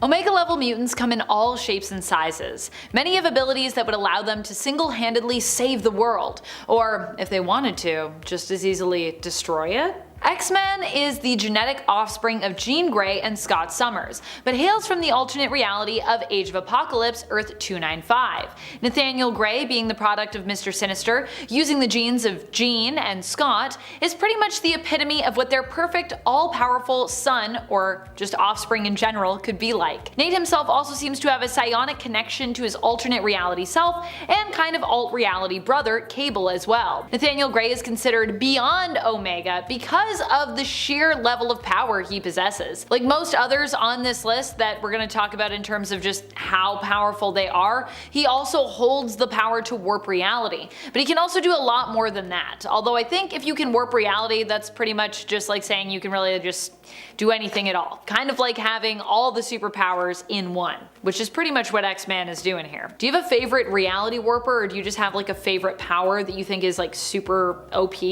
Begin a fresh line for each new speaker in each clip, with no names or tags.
Omega level mutants come in all shapes and sizes. Many have abilities that would allow them to single-handedly save the world, or if they wanted to, just as easily destroy it. X-Men is the genetic offspring of Jean Grey and Scott Summers, but hails from the alternate reality of Age of Apocalypse Earth 295. Nathaniel Grey, being the product of Mr. Sinister, using the genes of Jean and Scott, is pretty much the epitome of what their perfect, all-powerful son, or just offspring in general, could be like. Nate himself also seems to have a psionic connection to his alternate reality self, and kind of alt-reality brother, Cable, as well. Nathaniel Grey is considered beyond Omega because of the sheer level of power he possesses. Like most others on this list that we're going to talk about in terms of just how powerful they are, he also holds the power to warp reality. But he can also do a lot more than that. Although I think if you can warp reality, that's pretty much just like saying you can really just do anything at all. Kind of like having all the superpowers in one, which is pretty much what X-Man is doing here. Do you have a favorite reality warper, or do you just have like a favorite power that you think is like super OP?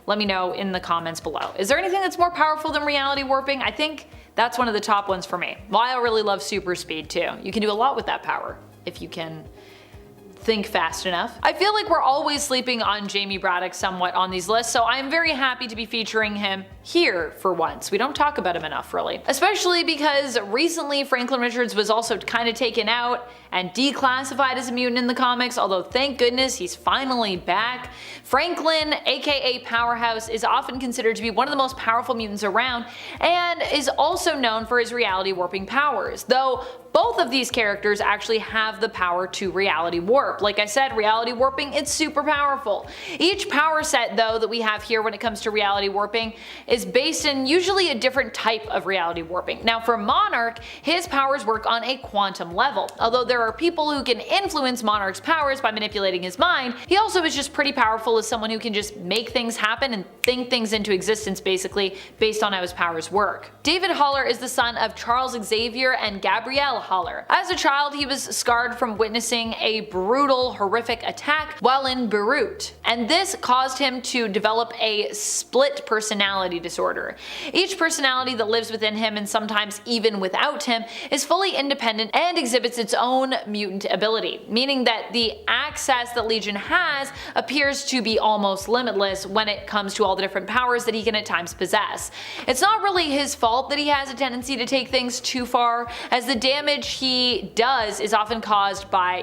Let me know in the comments below. Is there anything that's more powerful than reality warping? I think that's one of the top ones for me. Well, I really love super speed too. You can do a lot with that power if you can think fast enough. I feel like we're always sleeping on Jamie Braddock somewhat on these lists, so I'm very happy to be featuring him here for once. We don't talk about him enough, really. Especially because recently Franklin Richards was also kind of taken out and declassified as a mutant in the comics, although thank goodness he's finally back. Franklin, aka Powerhouse, is often considered to be one of the most powerful mutants around, and is also known for his reality warping powers, though both of these characters actually have the power to reality warp. Like I said, reality warping, it's super powerful. Each power set though that we have here when it comes to reality warping is based in usually a different type of reality warping. Now for Monarch, his powers work on a quantum level. Although there are people who can influence Monarch's powers by manipulating his mind, he also is just pretty powerful as someone who can just make things happen and think things into existence basically based on how his powers work. David Haller is the son of Charles Xavier and Gabrielle Haller. As a child, he was scarred from witnessing a brutal, horrific attack while in Beirut, and this caused him to develop a split personality disorder. Each personality that lives within him, and sometimes even without him, is fully independent and exhibits its own mutant ability, meaning that the access that Legion has appears to be almost limitless when it comes to all the different powers that he can at times possess. It's not really his fault that he has a tendency to take things too far, as the damage he does is often caused by,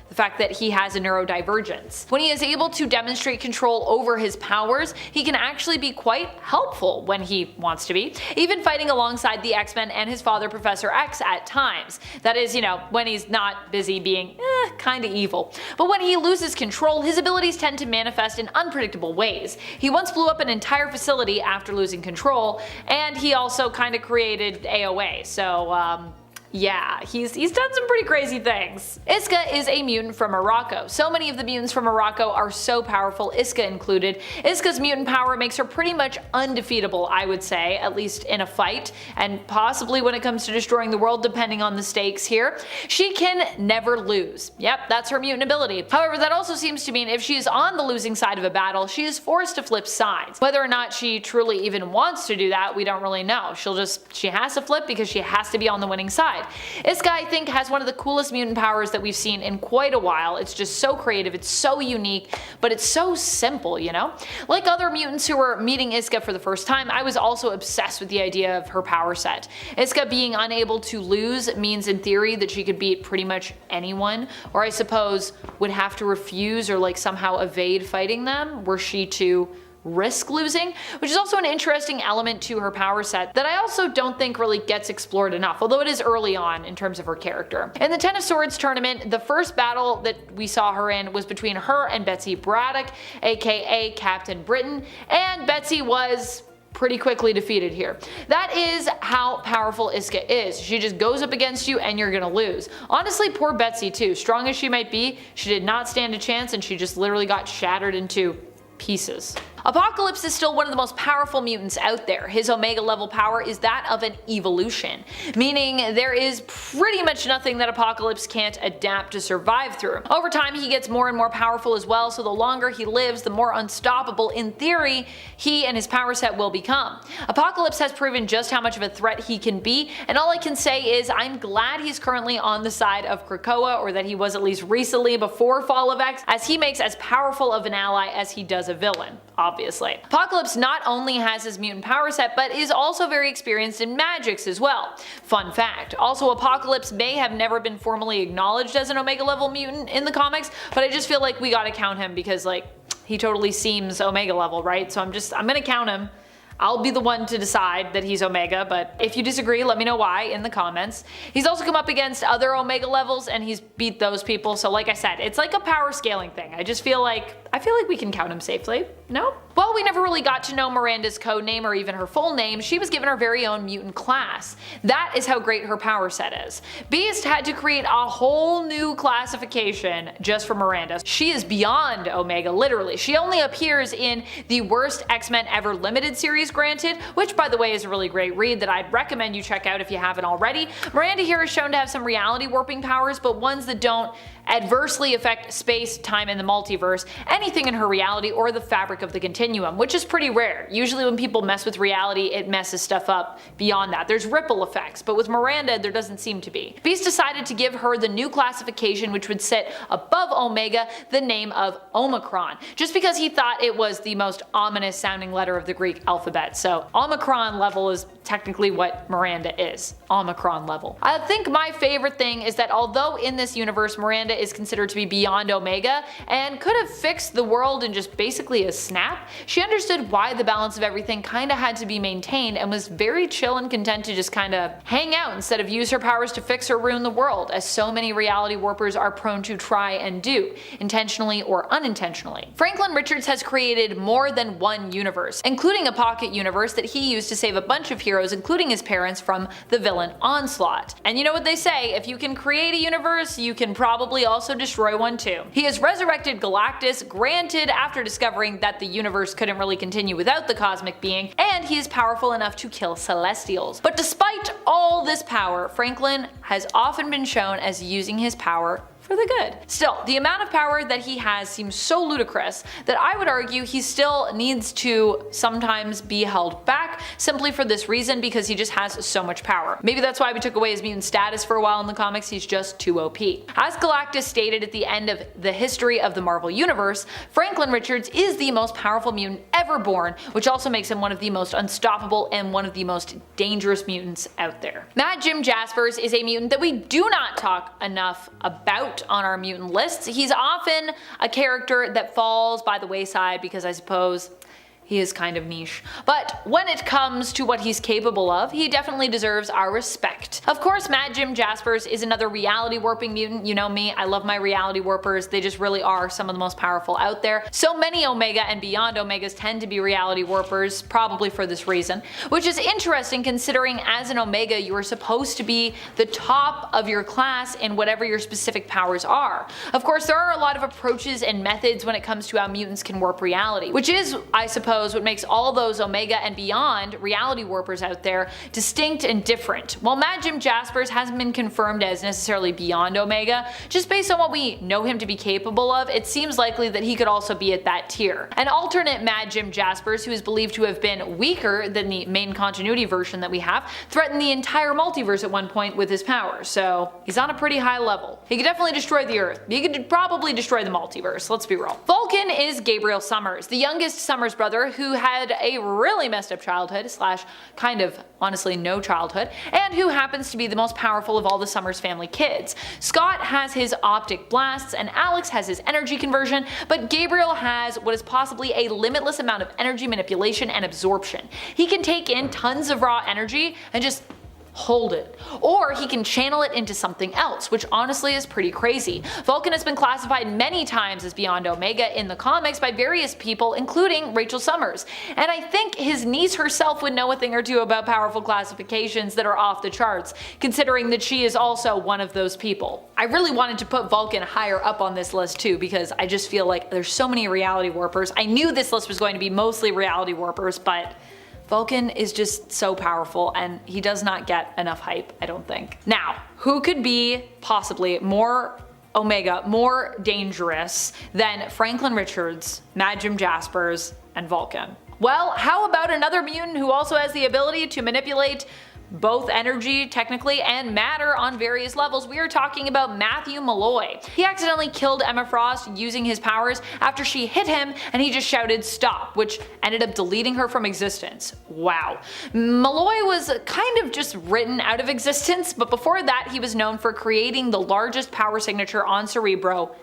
the fact that he has a neurodivergence. When he is able to demonstrate control over his powers, he can actually be quite helpful when he wants to be, even fighting alongside the X-Men and his father Professor X at times. That is, when he's not busy being kinda evil. But when he loses control, his abilities tend to manifest in unpredictable ways. He once blew up an entire facility after losing control, and he also kinda created AOA, so yeah, he's done some pretty crazy things. Iska is a mutant from Morocco. So many of the mutants from Morocco are so powerful, Iska included. Iska's mutant power makes her pretty much undefeatable, I would say, at least in a fight, and possibly when it comes to destroying the world depending on the stakes here. She can never lose. Yep, that's her mutant ability. However, that also seems to mean if she is on the losing side of a battle, she is forced to flip sides. Whether or not she truly even wants to do that, we don't really know. She has to flip because she has to be on the winning side. Iska, I think, has one of the coolest mutant powers that we've seen in quite a while. It's just so creative, it's so unique, but it's so simple, Like other mutants who were meeting Iska for the first time, I was also obsessed with the idea of her power set. Iska being unable to lose means in theory that she could beat pretty much anyone, or I suppose would have to refuse or like somehow evade fighting them were she to risk losing, which is also an interesting element to her power set that I also don't think really gets explored enough, although it is early on in terms of her character. In the Ten of Swords tournament, the first battle that we saw her in was between her and Betsy Braddock, aka Captain Britain, and Betsy was pretty quickly defeated here. That is how powerful Iska is. She just goes up against you and you're gonna lose. Honestly, poor Betsy too. Strong as she might be, she did not stand a chance and she just literally got shattered into pieces. Apocalypse is still one of the most powerful mutants out there. His Omega level power is that of an evolution, meaning there is pretty much nothing that Apocalypse can't adapt to survive through. Over time he gets more and more powerful as well, so the longer he lives, the more unstoppable, in theory, he and his power set will become. Apocalypse has proven just how much of a threat he can be, and all I can say is I'm glad he's currently on the side of Krakoa, or that he was at least recently before Fall of X, as he makes as powerful of an ally as he does a villain, obviously. Apocalypse not only has his mutant power set, but is also very experienced in magics as well. Fun fact. Also, Apocalypse may have never been formally acknowledged as an Omega level mutant in the comics, but I just feel like we gotta count him because, like, he totally seems Omega level, right? So I'm gonna count him. I'll be the one to decide that he's Omega, but if you disagree, let me know why in the comments. He's also come up against other Omega levels and he's beat those people, so like I said, it's like a power scaling thing. I feel like we can count him safely. No? Well, we never really got to know Miranda's codename or even her full name. She was given her very own mutant class. That is how great her power set is. Beast had to create a whole new classification just for Miranda. She is beyond Omega, literally. She only appears in the worst X-Men ever limited series, granted, which by the way is a really great read that I'd recommend you check out if you haven't already. Miranda here is shown to have some reality warping powers, but ones that don't adversely affect space, time, and the multiverse, anything in her reality or the fabric of the continuum, which is pretty rare. Usually when people mess with reality, it messes stuff up beyond that. There's ripple effects, but with Miranda there doesn't seem to be. Beast decided to give her the new classification, which would sit above Omega, the name of Omicron, just because he thought it was the most ominous sounding letter of the Greek alphabet. So Omicron level is technically what Miranda is. Omicron level. I think my favorite thing is that although in this universe Miranda is considered to be beyond Omega and could have fixed the world in just basically a snap, she understood why the balance of everything kinda had to be maintained and was very chill and content to just kinda hang out instead of use her powers to fix or ruin the world, as so many reality warpers are prone to try and do, intentionally or unintentionally. Franklin Richards has created more than one universe, including a pocket universe that he used to save a bunch of heroes, including his parents, from the villain Onslaught. And you know what they say, if you can create a universe, you can probably also destroy one too. He has resurrected Galactus, granted after discovering that the universe couldn't really continue without the cosmic being, and he is powerful enough to kill Celestials. But despite all this power, Franklin has often been shown as using his power for the good. Still, the amount of power that he has seems so ludicrous that I would argue he still needs to sometimes be held back simply for this reason, because he just has so much power. Maybe that's why we took away his mutant status for a while in the comics. He's just too OP. As Galactus stated at the end of the history of the Marvel Universe, Franklin Richards is the most powerful mutant ever born, which also makes him one of the most unstoppable and one of the most dangerous mutants out there. Mad Jim Jaspers is a mutant that we do not talk enough about on our mutant lists. He's often a character that falls by the wayside because I suppose he is kind of niche. But when it comes to what he's capable of, he definitely deserves our respect. Of course, Mad Jim Jaspers is another reality warping mutant. You know me, I love my reality warpers. They just really are some of the most powerful out there. So many Omega and beyond Omegas tend to be reality warpers, probably for this reason, which is interesting considering as an Omega you are supposed to be the top of your class in whatever your specific powers are. Of course, there are a lot of approaches and methods when it comes to how mutants can warp reality, which is, I suppose, what makes all those Omega and beyond reality warpers out there distinct and different. While Mad Jim Jaspers hasn't been confirmed as necessarily beyond Omega, just based on what we know him to be capable of, it seems likely that he could also be at that tier. An alternate Mad Jim Jaspers, who is believed to have been weaker than the main continuity version that we have, threatened the entire multiverse at one point with his powers, so he's on a pretty high level. He could definitely destroy the Earth. He could probably destroy the multiverse, let's be real. Vulcan is Gabriel Summers, the youngest Summers brother who had a really messed up childhood, slash kind of honestly no childhood, and who happens to be the most powerful of all the Summers family kids. Scott has his optic blasts and Alex has his energy conversion, but Gabriel has what is possibly a limitless amount of energy manipulation and absorption. He can take in tons of raw energy and just hold it. Or he can channel it into something else, which honestly is pretty crazy. Vulcan has been classified many times as Beyond Omega in the comics by various people, including Rachel Summers. And I think his niece herself would know a thing or two about powerful classifications that are off the charts, considering that she is also one of those people. I really wanted to put Vulcan higher up on this list too, because I just feel like there's so many reality warpers. I knew this list was going to be mostly reality warpers, but Vulcan is just so powerful and he does not get enough hype, I don't think. Now, who could be possibly more Omega, more dangerous than Franklin Richards, Mad Jim Jaspers, and Vulcan? Well, how about another mutant who also has the ability to manipulate both energy, technically, and matter on various levels? We are talking about Matthew Malloy. He accidentally killed Emma Frost using his powers after she hit him and he just shouted stop, which ended up deleting her from existence. Wow. Malloy was kind of just written out of existence, but before that he was known for creating the largest power signature on Cerebro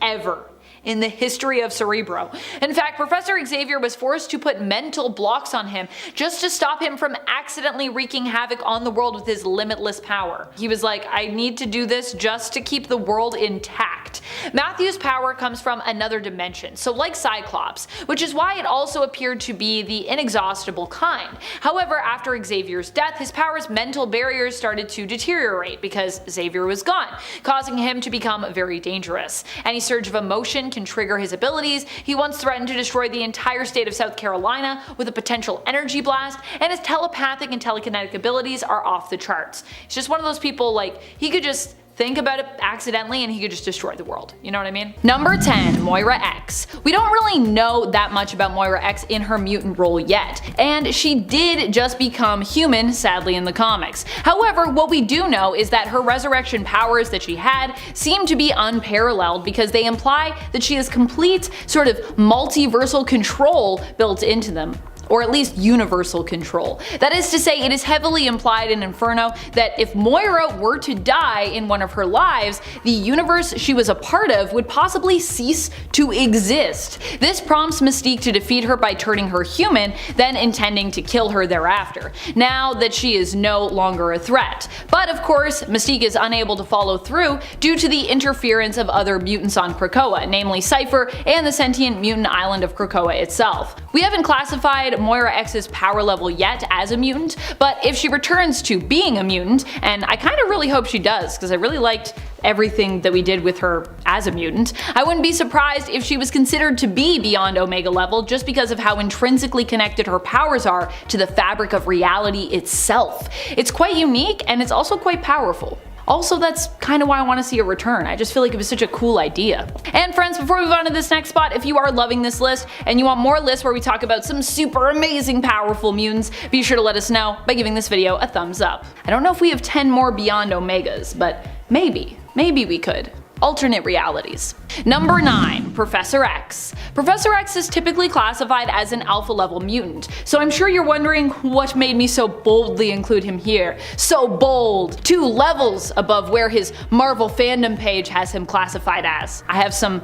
ever in the history of Cerebro. In fact, Professor Xavier was forced to put mental blocks on him just to stop him from accidentally wreaking havoc on the world with his limitless power. He was like, I need to do this just to keep the world intact. Matthew's power comes from another dimension, so like Cyclops, which is why it also appeared to be the inexhaustible kind. However, after Xavier's death, his power's mental barriers started to deteriorate because Xavier was gone, causing him to become very dangerous. Any surge of emotion can trigger his abilities. He once threatened to destroy the entire state of South Carolina with a potential energy blast, and his telepathic and telekinetic abilities are off the charts. He's just one of those people, like, he could just think about it accidentally and he could just destroy the world. You know what I mean? Number 10, Moira X. We don't really know that much about Moira X in her mutant role yet, and she did just become human, sadly, in the comics. However, what we do know is that her resurrection powers that she had seem to be unparalleled because they imply that she has complete sort of multiversal control built into them. Or at least universal control. That is to say, it is heavily implied in Inferno that if Moira were to die in one of her lives, the universe she was a part of would possibly cease to exist. This prompts Mystique to defeat her by turning her human, then intending to kill her thereafter, now that she is no longer a threat. But of course, Mystique is unable to follow through due to the interference of other mutants on Krakoa, namely Cypher and the sentient mutant island of Krakoa itself. We haven't classified Moira X's power level yet as a mutant, but if she returns to being a mutant, and I kind of really hope she does because I really liked everything that we did with her as a mutant, I wouldn't be surprised if she was considered to be beyond Omega level just because of how intrinsically connected her powers are to the fabric of reality itself. It's quite unique and it's also quite powerful. Also, that's kind of why I want to see a return. I just feel like it was such a cool idea. And friends, before we move on to this next spot, if you are loving this list and you want more lists where we talk about some super amazing powerful mutants, be sure to let us know by giving this video a thumbs up. I don't know if we have 10 more Beyond Omegas, but maybe we could. Alternate realities. Number 9, Professor X. Professor X is typically classified as an alpha level mutant, so I'm sure you're wondering what made me so boldly include him here. So bold! 2 levels above where his Marvel fandom page has him classified as. I have some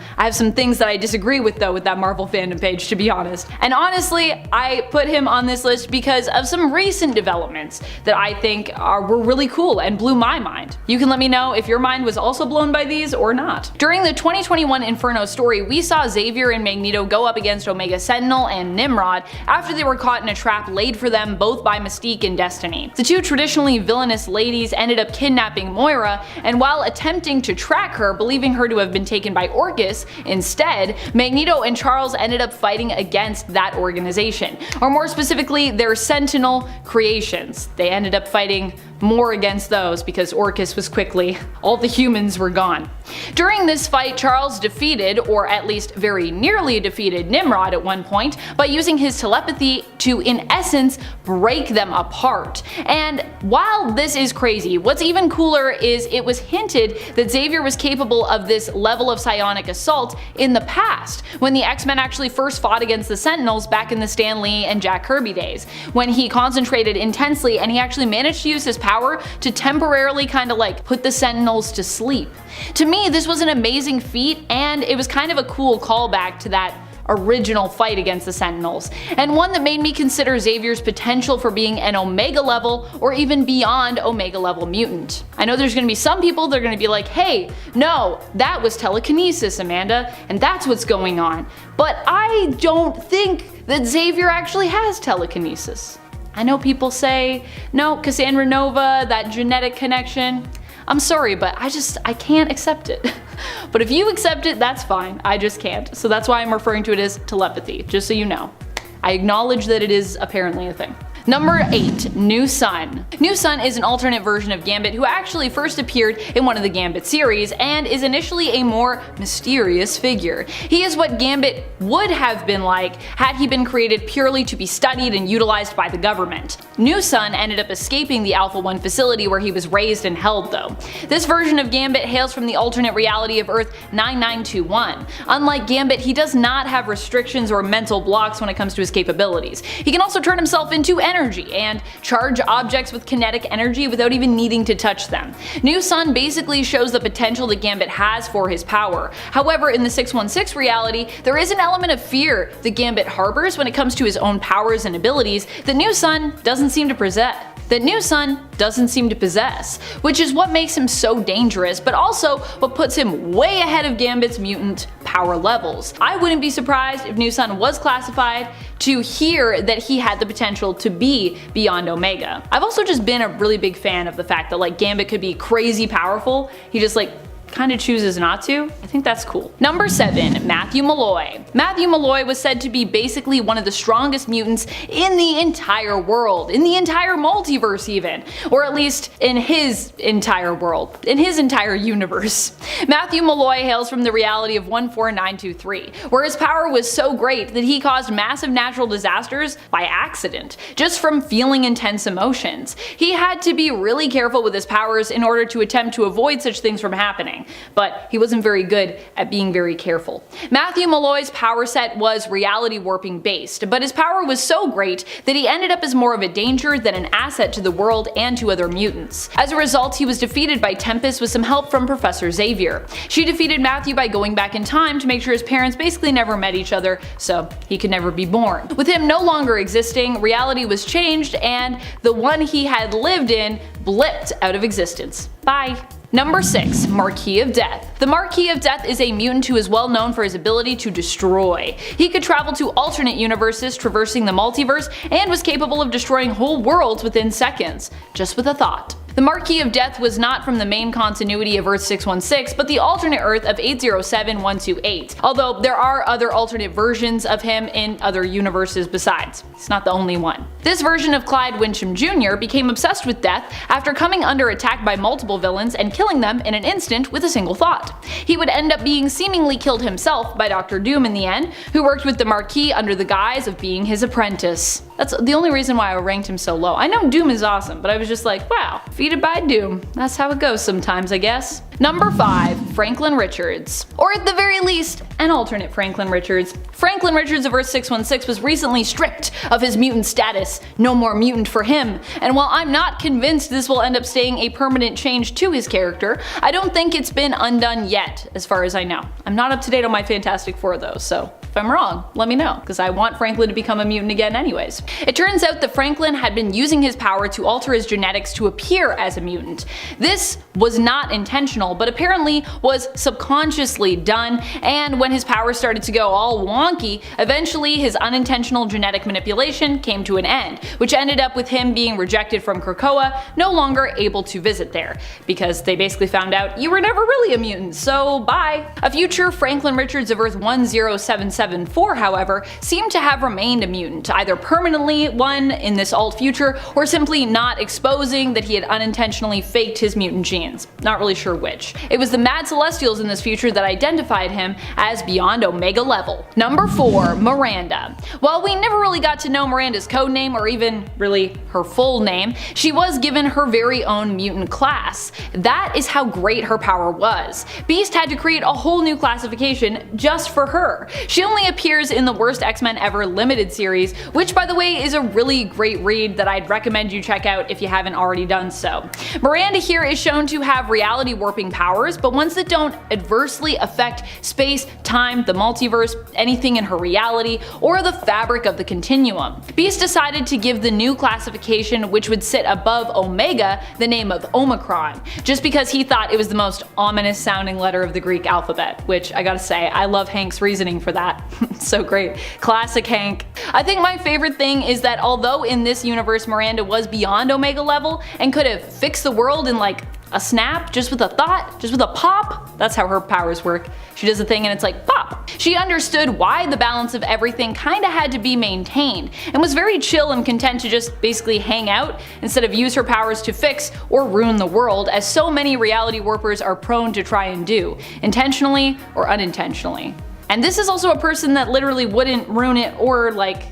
things that I disagree with though with that Marvel fandom page, to be honest. And honestly, I put him on this list because of some recent developments that I think were really cool and blew my mind. You can let me know if your mind was also blown by these or not. During the 2021 Inferno story, we saw Xavier and Magneto go up against Omega Sentinel and Nimrod after they were caught in a trap laid for them both by Mystique and Destiny. The 2 traditionally villainous ladies ended up kidnapping Moira, and while attempting to track her, believing her to have been taken by Orchis, instead, Magneto and Charles ended up fighting against that organization, or more specifically, their Sentinel creations. They ended up fighting more against those because Orchis was quickly, all the humans were gone. During this fight, Charles defeated, or at least very nearly defeated, Nimrod at one point by using his telepathy to, in essence, break them apart. And while this is crazy, what's even cooler is it was hinted that Xavier was capable of this level of psionic assault in the past, when the X-Men actually first fought against the Sentinels back in the Stan Lee and Jack Kirby days, when he concentrated intensely and he actually managed to use his power to temporarily kind of like put the Sentinels to sleep. To me, this was an amazing feat, and it was kind of a cool callback to that original fight against the Sentinels, and one that made me consider Xavier's potential for being an Omega level or even beyond Omega level mutant. I know there's going to be some people that are going to be like, hey, no, that was telekinesis, Amanda, and that's what's going on. But I don't think that Xavier actually has telekinesis. I know people say, no, Cassandra Nova, that genetic connection. I'm sorry, but I can't accept it. But if you accept it, that's fine. I just can't. So that's why I'm referring to it as telepathy, just so you know. I acknowledge that it is apparently a thing. Number 8. New Sun. New Sun is an alternate version of Gambit who actually first appeared in one of the Gambit series and is initially a more mysterious figure. He is what Gambit would have been like had he been created purely to be studied and utilized by the government. New Sun ended up escaping the Alpha 1 facility where he was raised and held though. This version of Gambit hails from the alternate reality of Earth 9921. Unlike Gambit, he does not have restrictions or mental blocks when it comes to his capabilities. He can also turn himself into energy and charge objects with kinetic energy without even needing to touch them. New Sun basically shows the potential that Gambit has for his power. However, in the 616 reality, there is an element of fear that Gambit harbors when it comes to his own powers and abilities that New Sun doesn't seem to possess. Which is what makes him so dangerous, but also what puts him way ahead of Gambit's mutant power levels. I wouldn't be surprised if New Sun was classified to hear that he had the potential to be beyond Omega. I've also just been a really big fan of the fact that like Gambit could be crazy powerful, he just like kind of chooses not to. I think that's cool. Number 7. Matthew Malloy. Matthew Malloy was said to be basically one of the strongest mutants in the entire world, in the entire multiverse even, or at least in his entire world, in his entire universe. Matthew Malloy hails from the reality of 14923, where his power was so great that he caused massive natural disasters by accident, just from feeling intense emotions. He had to be really careful with his powers in order to attempt to avoid such things from happening. But he wasn't very good at being very careful. Matthew Malloy's power set was reality warping based, but his power was so great that he ended up as more of a danger than an asset to the world and to other mutants. As a result, he was defeated by Tempest with some help from Professor Xavier. She defeated Matthew by going back in time to make sure his parents basically never met each other, so he could never be born. With him no longer existing, reality was changed and the one he had lived in blipped out of existence. Bye. Number 6. Marquis of Death. The Marquis of Death is a mutant who is well known for his ability to destroy. He could travel to alternate universes, traversing the multiverse, and was capable of destroying whole worlds within seconds, just with a thought. The Marquis of Death was not from the main continuity of Earth 616, but the alternate Earth of 807128, although there are other alternate versions of him in other universes besides. It's not the only one. This version of Clyde Wincham Jr. became obsessed with death after coming under attack by multiple villains and killing them in an instant with a single thought. He would end up being seemingly killed himself by Dr. Doom in the end, who worked with the Marquis under the guise of being his apprentice. That's the only reason why I ranked him so low. I know Doom is awesome, but I was just like, wow, defeated by Doom. That's how it goes sometimes, I guess. Number 5. Franklin Richards. Or at the very least, an alternate Franklin Richards. Franklin Richards of Earth 616 was recently stripped of his mutant status. No more mutant for him. And while I'm not convinced this will end up staying a permanent change to his character, I don't think it's been undone yet, as far as I know. I'm not up to date on my Fantastic Four though, so if I'm wrong, let me know, because I want Franklin to become a mutant again anyways. It turns out that Franklin had been using his power to alter his genetics to appear as a mutant. This was not intentional, but apparently was subconsciously done, and when his power started to go all wonky, eventually his unintentional genetic manipulation came to an end, which ended up with him being rejected from Krakoa, no longer able to visit there, because they basically found out you were never really a mutant, so bye. A future Franklin Richards of Earth 10774, however, seemed to have remained a mutant, either permanently one in this alt future, or simply not exposing that he had unintentionally faked his mutant genes. Not really sure which. It was the Mad Celestials in this future that identified him as beyond Omega level. Number 4. Miranda. While we never really got to know Miranda's codename or even really her full name, she was given her very own mutant class. That is how great her power was. Beast had to create a whole new classification just for her. She only appears in the Worst X-Men Ever limited series, which by the way is a really great read that I'd recommend you check out if you haven't already done so. Miranda here is shown to have reality warping powers, but ones that don't adversely affect space, time, the multiverse, anything in her reality, or the fabric of the continuum. Beast decided to give the new classification, which would sit above Omega, the name of Omicron, just because he thought it was the most ominous sounding letter of the Greek alphabet, which I gotta say, I love Hank's reasoning for that. So great. Classic Hank. I think my favorite thing is that although in this universe Miranda was beyond Omega level and could have fixed the world in like a snap, just with a thought, just with a pop. That's how her powers work. She does a thing and it's like pop. She understood why the balance of everything kinda had to be maintained, and was very chill and content to just basically hang out instead of use her powers to fix or ruin the world, as so many reality warpers are prone to try and do, intentionally or unintentionally. And this is also a person that literally wouldn't ruin it, or like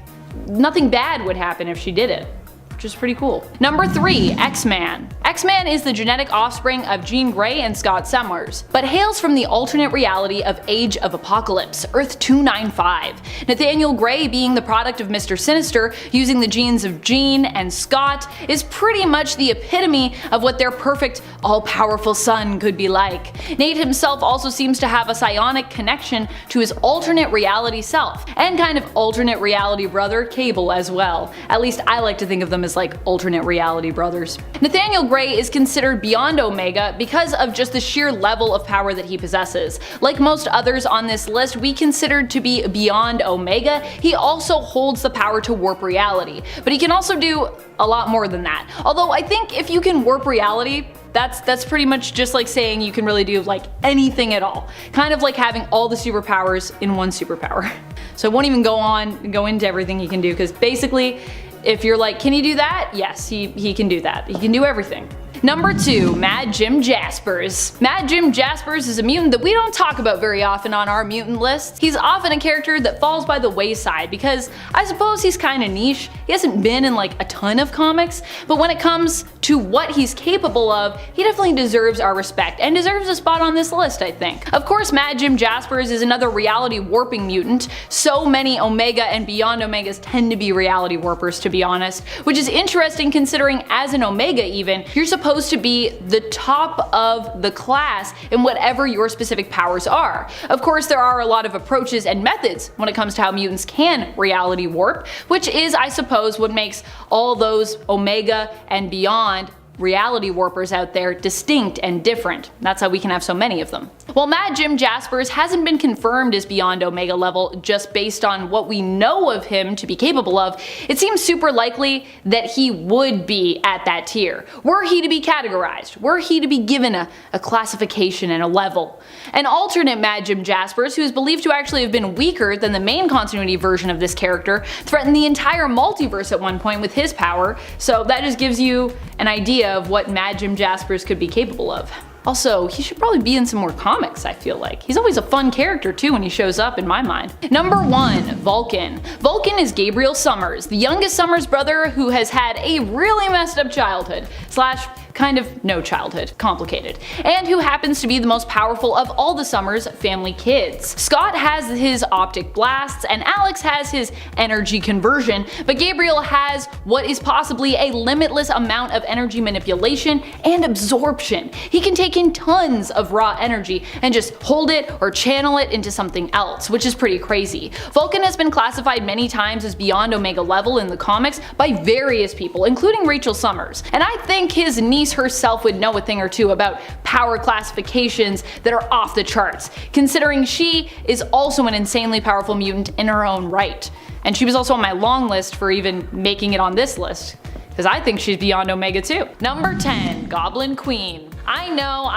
nothing bad would happen if she did it. Which is pretty cool. Number 3. X-Man. X-Man is the genetic offspring of Jean Grey and Scott Summers, but hails from the alternate reality of Age of Apocalypse, Earth 295. Nathaniel Grey, being the product of Mr. Sinister, using the genes of Jean and Scott, is pretty much the epitome of what their perfect, all-powerful son could be like. Nate himself also seems to have a psionic connection to his alternate reality self, and kind of alternate reality brother, Cable, as well. At least I like to think of them as like alternate reality brothers. Nathaniel Grey is considered beyond Omega because of just the sheer level of power that he possesses. Like most others on this list we considered to be beyond Omega, he also holds the power to warp reality, but he can also do a lot more than that. Although I think if you can warp reality, that's pretty much just like saying you can really do like anything at all. Kind of like having all the superpowers in one superpower. So I won't even go into everything he can do, because basically if you're like, can he do that? Yes, he can do that. He can do everything. Number 2. Mad Jim Jaspers. Mad Jim Jaspers is a mutant that we don't talk about very often on our mutant list. He's often a character that falls by the wayside because I suppose he's kinda niche. He hasn't been in like a ton of comics, but when it comes to what he's capable of, he definitely deserves our respect and deserves a spot on this list, I think. Of course, Mad Jim Jaspers is another reality warping mutant. So many Omega and beyond Omegas tend to be reality warpers, to be honest, which is interesting considering as an Omega even, you're supposed to be the top of the class in whatever your specific powers are. Of course, there are a lot of approaches and methods when it comes to how mutants can reality warp, which is, I suppose, what makes all those Omega and beyond reality warpers out there distinct and different. That's how we can have so many of them. While Mad Jim Jaspers hasn't been confirmed as beyond Omega level just based on what we know of him to be capable of, it seems super likely that he would be at that tier, were he to be categorized, were he to be given a classification and a level. An alternate Mad Jim Jaspers, who is believed to actually have been weaker than the main continuity version of this character, threatened the entire multiverse at one point with his power, so that just gives you an idea of what Mad Jim Jaspers could be capable of. Also, he should probably be in some more comics, I feel like. He's always a fun character too when he shows up in my mind. Number 1. Vulcan. Vulcan is Gabriel Summers, the youngest Summers brother who has had a really messed up childhood, slash kind of no childhood, complicated, and who happens to be the most powerful of all the Summers family kids. Scott has his optic blasts and Alex has his energy conversion, but Gabriel has what is possibly a limitless amount of energy manipulation and absorption. He can take in tons of raw energy and just hold it or channel it into something else, which is pretty crazy. Vulcan has been classified many times as beyond Omega level in the comics by various people, including Rachel Summers, and I think his niece herself would know a thing or two about power classifications that are off the charts, considering she is also an insanely powerful mutant in her own right. And she was also on my long list for even making it on this list, because I think she's beyond Omega too. Number 10. Goblin Queen. I know,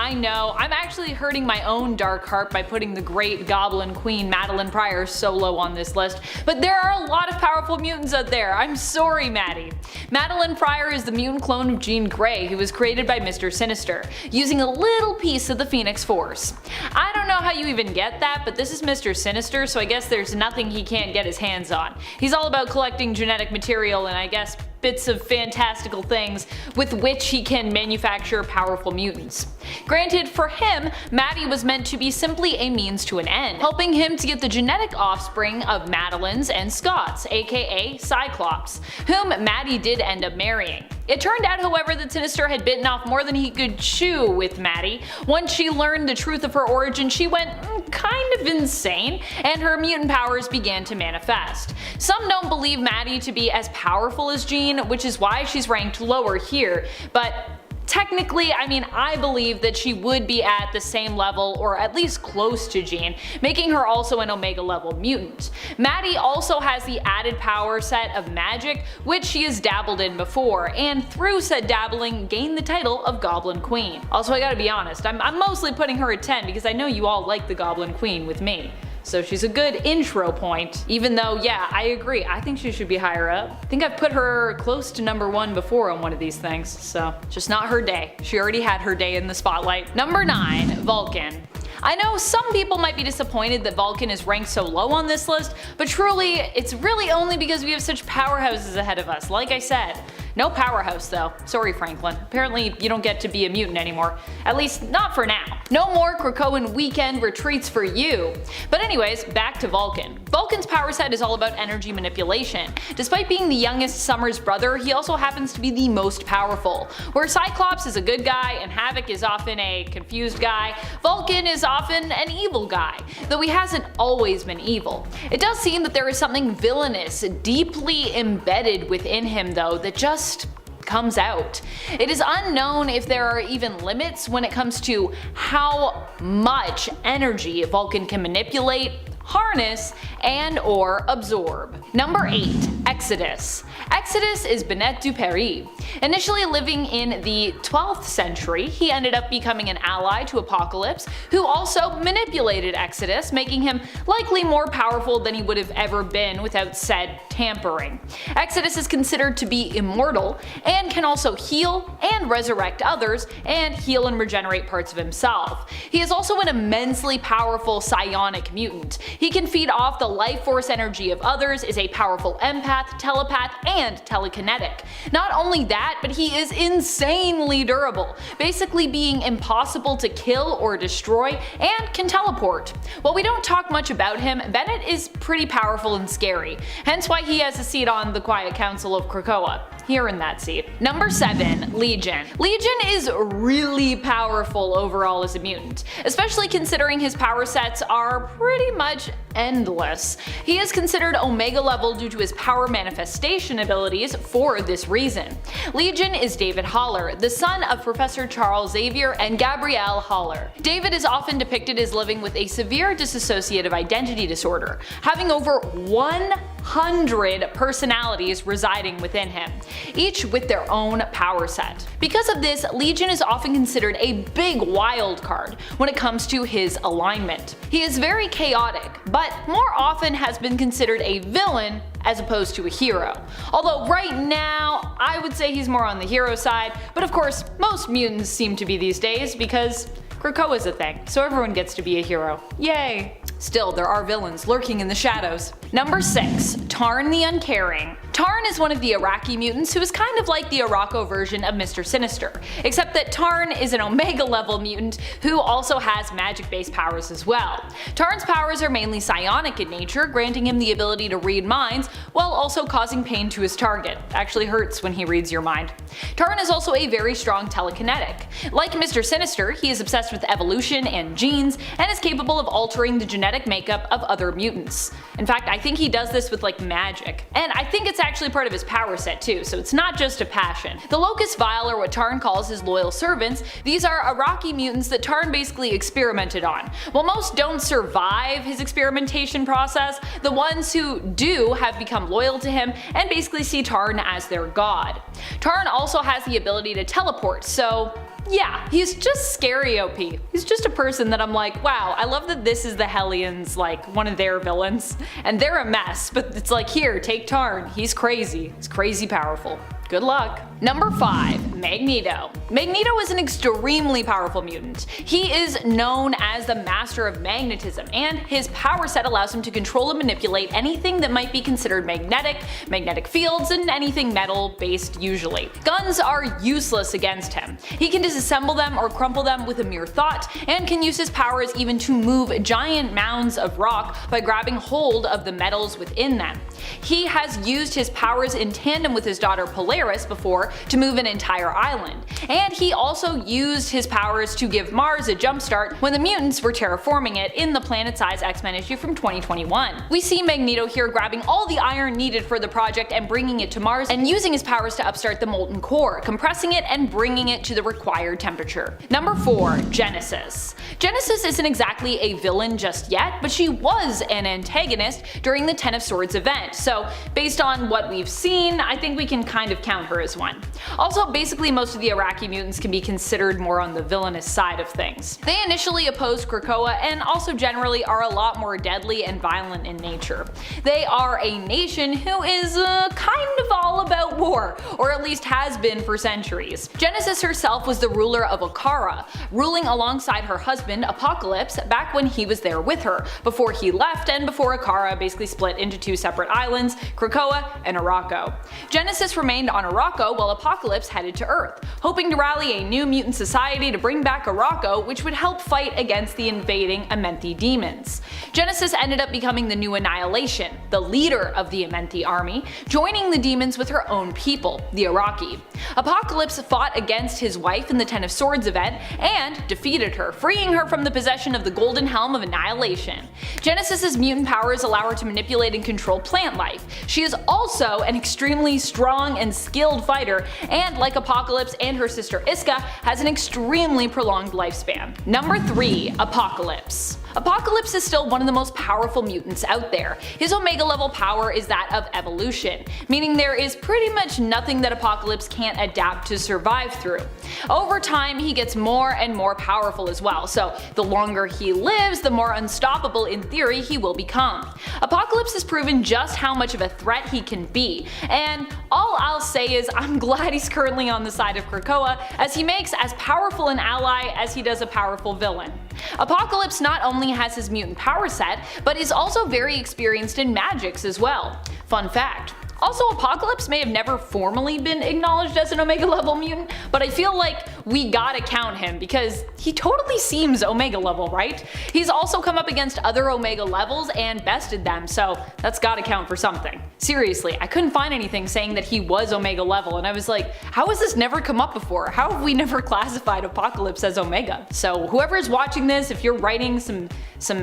I'm actually hurting my own dark heart by putting the great Goblin Queen Madeline Pryor so low on this list, but there are a lot of powerful mutants out there. I'm sorry, Maddie. Madeline Pryor is the mutant clone of Jean Grey, who was created by Mr. Sinister, using a little piece of the Phoenix Force. I don't know how you even get that, but this is Mr. Sinister, so I guess there's nothing he can't get his hands on. He's all about collecting genetic material and I guess bits of fantastical things with which he can manufacture powerful mutants. Granted, for him, Maddie was meant to be simply a means to an end, helping him to get the genetic offspring of Madelyns and Scotts, aka Cyclops, whom Maddie did end up marrying. It turned out, however, that Sinister had bitten off more than he could chew with Maddie. Once she learned the truth of her origin, she went kind of insane, and her mutant powers began to manifest. Some don't believe Maddie to be as powerful as Jean, which is why she's ranked lower here, but technically, I believe that she would be at the same level, or at least close to Jean, making her also an Omega level mutant. Maddie also has the added power set of magic, which she has dabbled in before, and through said dabbling gained the title of Goblin Queen. Also, I gotta be honest, I'm mostly putting her at 10 because I know you all like the Goblin Queen with me. So she's a good intro point, even though, yeah, I agree, I think she should be higher up. I think I've put her close to number 1 before on one of these things, so just not her day. She already had her day in the spotlight. Number 9, Vulcan. I know some people might be disappointed that Vulcan is ranked so low on this list, but truly, it's really only because we have such powerhouses ahead of us, like I said. No powerhouse though. Sorry, Franklin. Apparently you don't get to be a mutant anymore. At least not for now. No more Krakoan weekend retreats for you. But anyways, back to Vulcan. Vulcan's power set is all about energy manipulation. Despite being the youngest Summer's brother, he also happens to be the most powerful. Where Cyclops is a good guy and Havoc is often a confused guy, Vulcan is often an evil guy, though he hasn't always been evil. It does seem that there is something villainous deeply embedded within him though that just comes out. It is unknown if there are even limits when it comes to how much energy Vulcan can manipulate, harness, and or absorb. Number 8. Exodus. Exodus is Bennett du Paris. Initially living in the 12th century, he ended up becoming an ally to Apocalypse, who also manipulated Exodus, making him likely more powerful than he would have ever been without said tampering. Exodus is considered to be immortal, and can also heal and resurrect others, and heal and regenerate parts of himself. He is also an immensely powerful psionic mutant. He can feed off the life force energy of others, is a powerful empath, telepath, and telekinetic. Not only that, but he is insanely durable, basically being impossible to kill or destroy, and can teleport. While we don't talk much about him, Bennett is pretty powerful and scary, hence why he has a seat on the Quiet Council of Krakoa. Here in that seat. Number 7. Legion. Legion is really powerful overall as a mutant, especially considering his power sets are pretty much endless. He is considered Omega level due to his power manifestation abilities for this reason. Legion is David Haller, the son of Professor Charles Xavier and Gabrielle Haller. David is often depicted as living with a severe dissociative identity disorder, having over 100 personalities residing within him, each with their own power set. Because of this, Legion is often considered a big wild card when it comes to his alignment. He is very chaotic, but more often has been considered a villain as opposed to a hero. Although right now, I would say he's more on the hero side, but of course, most mutants seem to be these days because Krakoa is a thing, so everyone gets to be a hero. Yay! Still, there are villains lurking in the shadows. Number 6. Tarn the Uncaring. Tarn is one of the Iraqi mutants who is kind of like the Arakko version of Mr. Sinister, except that Tarn is an Omega level mutant who also has magic based powers as well. Tarn's powers are mainly psionic in nature, granting him the ability to read minds while also causing pain to his target. Actually hurts when he reads your mind. Tarn is also a very strong telekinetic. Like Mr. Sinister, he is obsessed with evolution and genes, and is capable of altering the genetic makeup of other mutants. In fact, I think he does this with like magic. And I think it's actually part of his power set too, so it's not just a passion. The Locust Vile are what Tarn calls his loyal servants. These are Iraqi mutants that Tarn basically experimented on. While most don't survive his experimentation process, the ones who do have become loyal to him and basically see Tarn as their god. Tarn also has the ability to teleport, so yeah, he's just scary OP. He's just a person that I'm like, wow, I love that this is the Hellions, like one of their villains. And they're a mess, but it's like, here, take Tarn. He's crazy. He's crazy powerful. Good luck. Number 5. Magneto. Magneto is an extremely powerful mutant. He is known as the master of magnetism, and his power set allows him to control and manipulate anything that might be considered magnetic fields, and anything metal based usually. Guns are useless against him. He can disassemble them or crumple them with a mere thought, and can use his powers even to move giant mounds of rock by grabbing hold of the metals within them. He has used his powers in tandem with his daughter Polaris before to move an entire island, and he also used his powers to give Mars a jumpstart when the mutants were terraforming it in the planet-size X-Men issue from 2021. We see Magneto here grabbing all the iron needed for the project and bringing it to Mars, and using his powers to upstart the molten core, compressing it and bringing it to the required temperature. Number 4. Genesis. Genesis isn't exactly a villain just yet, but she was an antagonist during the Ten of Swords event, so based on what we've seen, I think we can kind of count her as one. Also, basically most of the Iraqi mutants can be considered more on the villainous side of things. They initially opposed Krakoa and also generally are a lot more deadly and violent in nature. They are a nation who is kind of all about war, or at least has been for centuries. Genesis herself was the ruler of Akara, ruling alongside her husband Apocalypse back when he was there with her, before he left and before Akara basically split into two separate islands, Krakoa and Arakko. Genesis remained on Arakko while Apocalypse headed to Earth, hoping to rally a new mutant society to bring back Arakko, which would help fight against the invading Amenthi demons. Genesis ended up becoming the new Annihilation, the leader of the Amenthi army, joining the demons with her own people, the Iraqi. Apocalypse fought against his wife in the Ten of Swords event and defeated her, freeing her from the possession of the Golden Helm of Annihilation. Genesis's mutant powers allow her to manipulate and control plant life. She is also an extremely strong and skilled fighter, and like Apocalypse and her sister Iska, has an extremely prolonged lifespan. Number 3. Apocalypse. Apocalypse is still one of the most powerful mutants out there. His Omega level power is that of evolution, meaning there is pretty much nothing that Apocalypse can't adapt to survive through. Over time he gets more and more powerful as well, so the longer he lives, the more unstoppable in theory he will become. Apocalypse has proven just how much of a threat he can be, and all I'll say is I'm glad he's currently on the side of Krakoa, as he makes as powerful an ally as he does a powerful villain. Apocalypse not only has his mutant power set, but is also very experienced in magics as well. Fun fact. Also, Apocalypse may have never formally been acknowledged as an Omega level mutant, but I feel like we gotta count him because he totally seems Omega level, right? He's also come up against other Omega levels and bested them, so that's gotta count for something. Seriously, I couldn't find anything saying that he was Omega level, and I was like, how has this never come up before? How have we never classified Apocalypse as Omega? So whoever's watching this, if you're writing some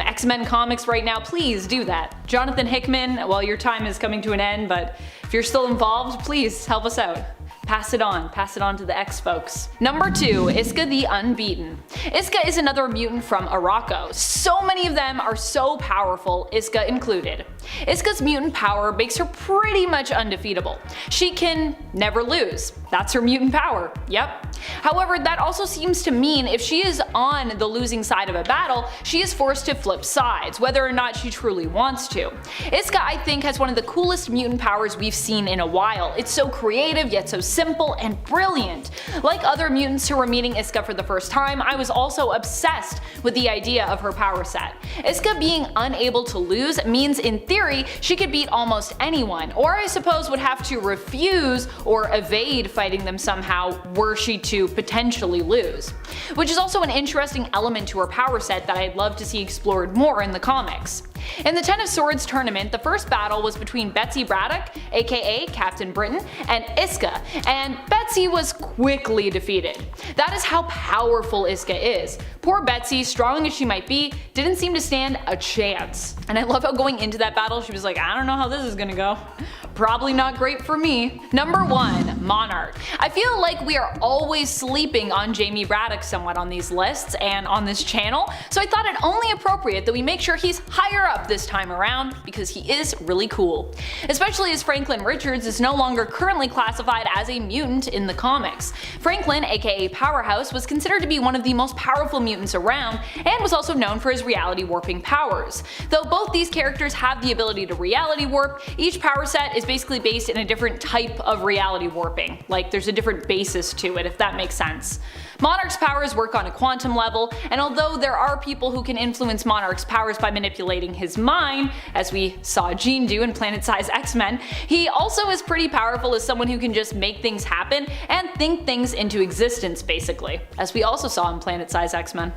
X-Men comics right now, please do that. Jonathan Hickman, well, your time is coming to an end, but if you're still involved, please help us out. Pass it on to the X folks. Number 2. Iska the Unbeaten. Iska is another mutant from Arakko. So many of them are so powerful, Iska included. Iska's mutant power makes her pretty much undefeatable. She can never lose. That's her mutant power, yep. However, that also seems to mean if she is on the losing side of a battle, she is forced to flip sides, whether or not she truly wants to. Iska, I think, has one of the coolest mutant powers we've seen in a while. It's so creative, yet so simple and brilliant. Like other mutants who were meeting Iska for the first time, I was also obsessed with the idea of her power set. Iska being unable to lose means in theory she could beat almost anyone, or I suppose would have to refuse or evade fighting them somehow were she to potentially lose. Which is also an interesting element to her power set that I'd love to see explored more in the comics. In the Ten of Swords tournament, the first battle was between Betsy Braddock, aka Captain Britain, and Iska, and Betsy was quickly defeated. That is how powerful Iska is. Poor Betsy, strong as she might be, didn't seem to stand a chance. And I love how going into that battle she was like, I don't know how this is gonna go. Probably not great for me. Number 1. Monarch. I feel like we are always sleeping on Jamie Braddock somewhat on these lists and on this channel, so I thought it only appropriate that we make sure he's higher up this time around because he is really cool. Especially as Franklin Richards is no longer currently classified as a mutant in the comics. Franklin, aka Powerhouse, was considered to be one of the most powerful mutants around and was also known for his reality warping powers. Though both these characters have the ability to reality warp, each power set is basically based in a different type of reality warping. Like there's a different basis to it, if that makes sense. Monarch's powers work on a quantum level, and although there are people who can influence Monarch's powers by manipulating his mind, as we saw Jean do in Planet-Size X-Men, he also is pretty powerful as someone who can just make things happen and think things into existence basically, as we also saw in Planet-Size X-Men.